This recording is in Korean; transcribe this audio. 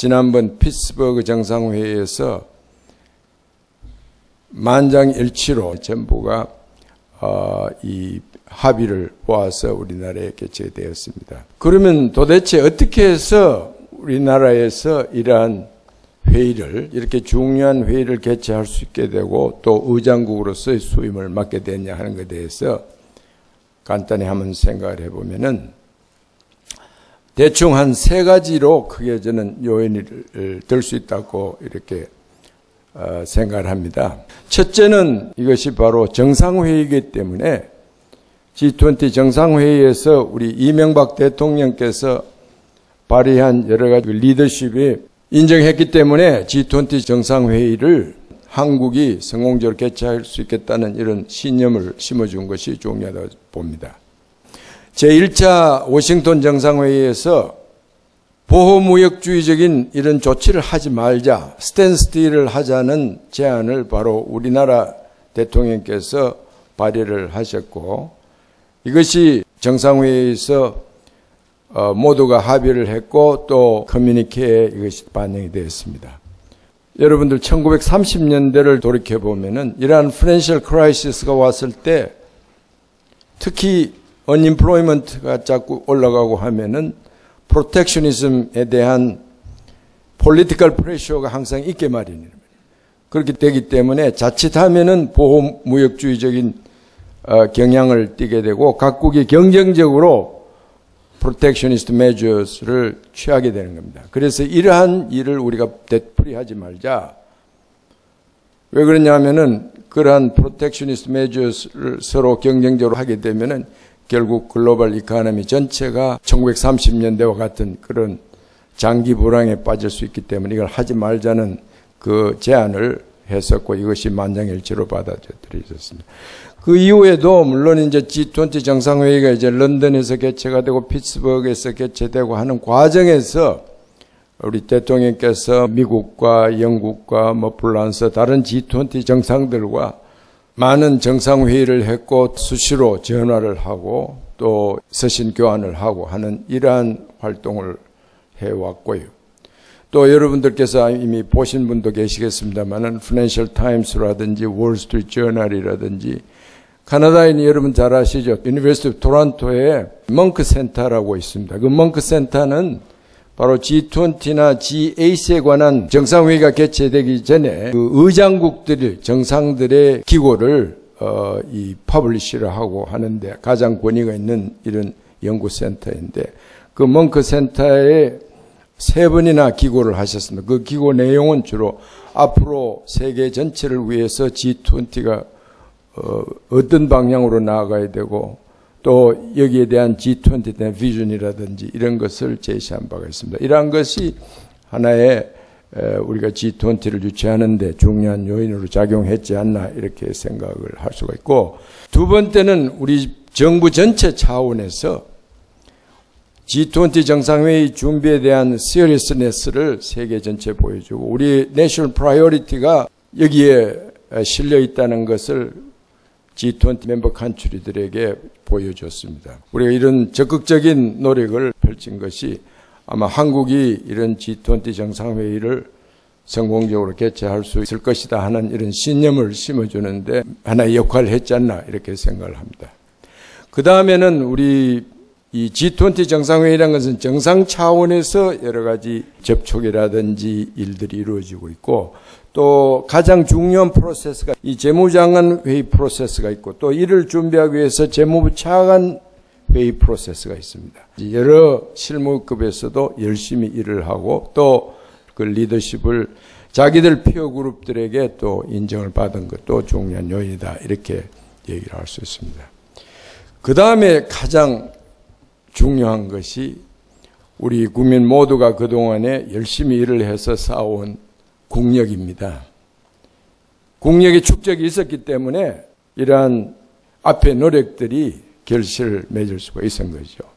지난번 피츠버그 정상회의에서 만장일치로 전부가 이 합의를 보아서 우리나라에 개최되었습니다. 그러면 도대체 어떻게 해서 우리나라에서 이러한 회의를, 이렇게 중요한 회의를 개최할 수 있게 되고 또 의장국으로서의 수임을 맡게 됐냐 하는 것에 대해서 간단히 한번 생각을 해보면은 대충 한 3가지로 크게 저는 요인을 들 수 있다고 이렇게 생각을 합니다. 첫째는 이것이 바로 정상회의이기 때문에 G20 정상회의에서 우리 이명박 대통령께서 발휘한 여러 가지 리더십이 인정했기 때문에 G20 정상회의를 한국이 성공적으로 개최할 수 있겠다는 이런 신념을 심어준 것이 중요하다고 봅니다. 제1차 워싱턴 정상회의에서 보호무역주의적인 이런 조치를 하지 말자, 스탠스틸을 하자는 제안을 바로 우리나라 대통령께서 발의를 하셨고, 이것이 정상회의에서 모두가 합의를 했고 또 커뮤니케에 이것이 반영이 되었습니다. 여러분들 1930년대를 돌이켜보면은 이러한 파이낸셜 크라이시스가 왔을 때 특히 언임플로이먼트가 자꾸 올라가고 하면은 프로텍셔니즘에 대한 폴리티컬 프레셔가 항상 있게 마련입니다. 그렇게 되기 때문에 자칫하면은 보호무역주의적인 경향을 띠게 되고 각국이 경쟁적으로 프로텍셔니스트 메저스를 취하게 되는 겁니다. 그래서 이러한 일을 우리가 되풀이하지 말자. 왜 그러냐면은 그러한 프로텍셔니스트 메저스를 서로 경쟁적으로 하게 되면은 결국 글로벌 이코노미 전체가 1930년대와 같은 그런 장기 불황에 빠질 수 있기 때문에 이걸 하지 말자는 그 제안을 했었고 이것이 만장일치로 받아들여졌습니다. 그 이후에도 물론 이제 G20 정상회의가 이제 런던에서 개최가 되고 피츠버그에서 개최되고 하는 과정에서 우리 대통령께서 미국과 영국과 프랑스 다른 G20 정상들과 많은 정상회의를 했고 수시로 전화를 하고 또 서신 교환을 하고 하는 이러한 활동을 해왔고요. 또 여러분들께서 이미 보신 분도 계시겠습니다만은 파이낸셜 타임스라든지 월스트리트 저널이라든지 캐나다인 여러분 잘 아시죠? 유니버시티 오브 토론토에 멍크 센터라고 있습니다. 그 멍크 센터는 바로 G20나 G8에 관한 정상회의가 개최되기 전에 그 의장국들이 정상들의 기고를 이 퍼블리시를 하고 하는데 가장 권위가 있는 이런 연구센터인데 그 멍크 센터에 3번이나 기고를 하셨습니다. 그 기고 내용은 주로 앞으로 세계 전체를 위해서 G20가 어떤 방향으로 나아가야 되고 또 여기에 대한 G20에 대한 비전이라든지 이런 것을 제시한 바가 있습니다. 이러한 것이 하나의 우리가 G20를 유치하는 데 중요한 요인으로 작용했지 않나 이렇게 생각을 할 수가 있고, 두 번째는 우리 정부 전체 차원에서 G20 정상회의 준비에 대한 시리어스네스를 세계 전체에 보여주고 우리 내셔널 프라이어리티가 여기에 실려 있다는 것을 G20 멤버 컨트리들에게 보여줬습니다. 우리가 이런 적극적인 노력을 펼친 것이 아마 한국이 이런 G20 정상회의를 성공적으로 개최할 수 있을 것이다 하는 이런 신념을 심어주는데 하나의 역할을 했지 않나 이렇게 생각을 합니다. 그 다음에는 우리 이 G20 정상회의라는 것은 정상 차원에서 여러 가지 접촉이라든지 일들이 이루어지고 있고 또 가장 중요한 프로세스가 이 재무장관 회의 프로세스가 있고 또 이를 준비하기 위해서 재무부 차관 회의 프로세스가 있습니다. 여러 실무급에서도 열심히 일을 하고 또 그 리더십을 자기들 피어 그룹들에게 또 인정을 받은 것도 중요한 요인이다 이렇게 얘기를 할 수 있습니다. 그 다음에 가장 중요한 것이 우리 국민 모두가 그동안에 열심히 일을 해서 쌓아온 국력입니다. 국력의 축적이 있었기 때문에 이러한 앞의 노력들이 결실을 맺을 수가 있었던 거죠.